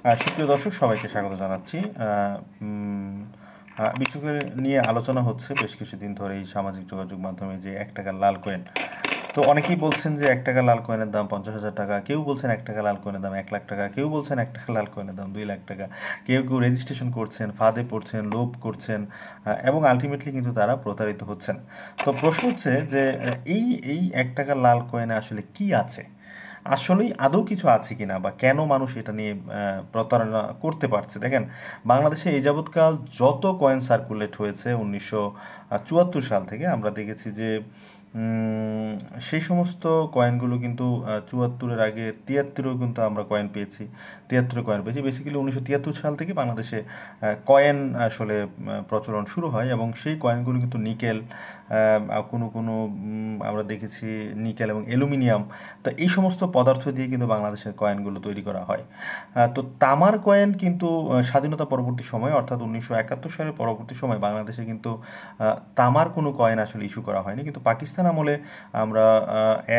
সুপ্রিয় দর্শক, সবাইকে স্বাগত জানাচ্ছি। বিশ্বকে নিয়ে আলোচনা হচ্ছে বেশ কিছুদিন ধরে এই সামাজিক যোগাযোগ মাধ্যমে যে 1 টাকার লাল কয়েন। তো অনেকেই বলছেন যে 1 টাকা লাল কয়েনের দাম 50,000 টাকা, কেউ বলছেন 1 টাকা লাল কয়েনের দাম 1 লাখ টাকা, কেউ বলছেন 1 টাকা লাল কয়েনের দাম 2 লাখ টাকা, কেউ কেউ রেজিস্ট্রেশন করছেন, ফাঁদে পড়ছেন, লোভ করছেন, এবং আলটিমেটলি কিন্তু তারা প্রতারিত হচ্ছেন। তো প্রশ্ন হচ্ছে যে এই 1 টাকার লাল কয়েনে আসলে কি আছে, আসলেই আদৌ কিছু আছে কিনা, বা কেন মানুষ এটা নিয়ে প্রতারণা করতে পারছে। দেখেন, বাংলাদেশে এই যাবৎকাল যত কয়েন সার্কুলেট হয়েছে 1974 সাল থেকে আমরা দেখেছি যে সেই সমস্ত কয়েনগুলো কিন্তু 74-এর আগে 73-এও কিন্তু আমরা কয়েন পেয়েছি, 73-এ কয়েন পেয়েছি। বেসিক্যালি 1973 সাল থেকে বাংলাদেশে কয়েন আসলে প্রচলন শুরু হয়, এবং সেই কয়েনগুলো কিন্তু নিকেল, কোনো কোনো আমরা দেখেছি নিকেল এবং অ্যালুমিনিয়াম, তো এই সমস্ত পদার্থ দিয়ে কিন্তু বাংলাদেশের কয়েনগুলো তৈরি করা হয়। তো তামার কয়েন কিন্তু স্বাধীনতা পরবর্তী সময়ে, অর্থাৎ 1971 সালের পরবর্তী সময় বাংলাদেশে কিন্তু তামার কোনো কয়েন আসলে ইস্যু করা হয়নি। কিন্তু পাকিস্তান আমলে আমরা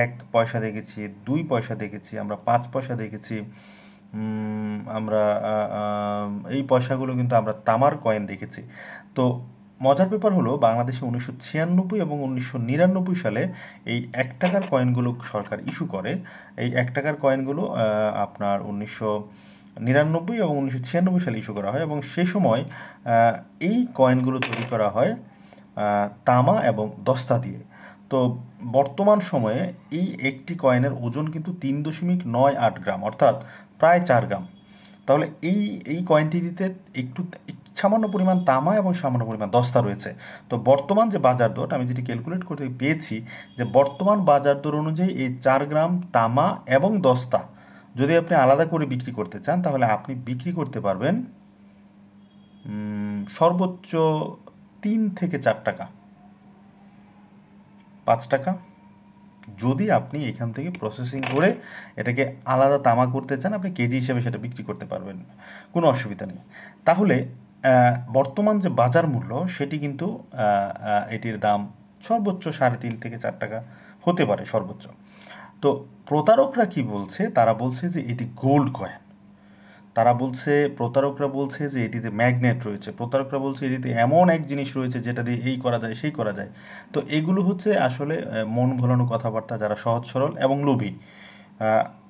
1 পয়সা দেখেছি, 2 পয়সা দেখেছি, আমরা 5 পয়সা দেখেছি, আমরা এই পয়সাগুলো কিন্তু আমরা তামার কয়েন দেখেছি। তো মজার ব্যাপার হলো, বাংলাদেশে 1996 এবং 1999 সালে এই 1 টাকার কয়েনগুলো সরকার ইস্যু করে। এই 1 টাকার কয়েনগুলো আপনার 1999 এবং 1996 সালে ইস্যু করা হয়, এবং সেই সময় এই কয়েনগুলো তৈরি করা হয় তামা এবং দস্তা দিয়ে। তো বর্তমান সময়ে এই একটি কয়েনের ওজন কিন্তু 3.98 গ্রাম, অর্থাৎ প্রায় 4 গ্রাম। তাহলে এই এই কয়েনটিতে একটু সামান্য পরিমাণ তামা এবং সামান্য পরিমাণ দস্তা রয়েছে। তো বর্তমান যে বাজার দর, আমি যেটি ক্যালকুলেট করতে পেয়েছি, যে বর্তমান বাজার দর অনুযায়ী এই 4 গ্রাম তামা এবং দস্তা যদি আপনি আলাদা করে বিক্রি করতে চান, তাহলে আপনি বিক্রি করতে পারবেন সর্বোচ্চ 3 থেকে 4 টাকা, 5 টাকা। যদি আপনি এখান থেকে প্রসেসিং করে এটাকে আলাদা তামা করতে চান, আপনি কেজি হিসেবে সেটা বিক্রি করতে পারবেন, কোনো অসুবিধা নেই। তাহলে বর্তমান যে বাজার মূল্য, সেটি কিন্তু এটির দাম সর্বোচ্চ 3.5 থেকে 4 টাকা হতে পারে সর্বোচ্চ। তো প্রতারকরা কি বলছে, তারা বলছে যে এটি গোল্ড কয়েন। প্রতারকরা বলছে যে এটিতে ম্যাগনেট রয়েছে, প্রতারকরা বলছে এটিতে এমন এক জিনিস রয়েছে যেটা দিয়ে এই করা যায় সেই করা যায়। তো এগুলো হচ্ছে আসলে মন ভোলানো কথাবার্তা। যারা সহজ সরল এবং লোভী,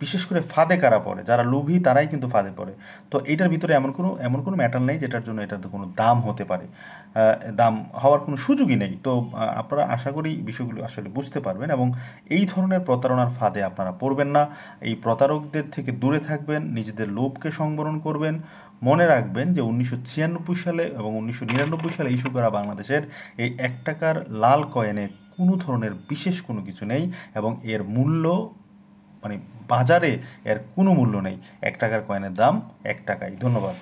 বিশেষ করে ফাঁদে কারা পড়ে, যারা লোভী তারাই কিন্তু ফাঁদে পড়ে। তো এটার ভিতরে এমন কোনো ম্যাটার নেই যেটার জন্য এটাতে কোনো দাম হতে পারে, দাম হওয়ার কোনো সুযোগই নেই। তো আপনারা আশা করি বিষয়গুলো আসলে বুঝতে পারবেন, এবং এই ধরনের প্রতারণার ফাঁদে আপনারা পড়বেন না। এই প্রতারকদের থেকে দূরে থাকবেন, নিজেদের লোভকে সংবরণ করবেন। মনে রাখবেন যে 1996 সালে এবং 1999 সালে ইস্যু করা বাংলাদেশের এই 1 টাকার লাল কয়েনে কোনো ধরনের বিশেষ কোনো কিছু নেই, এবং এর মূল্য, মানে বাজারে এর কোনো মূল্য নেই। 1 টাকার কয়েনের দাম 1 টাকাই। ধন্যবাদ।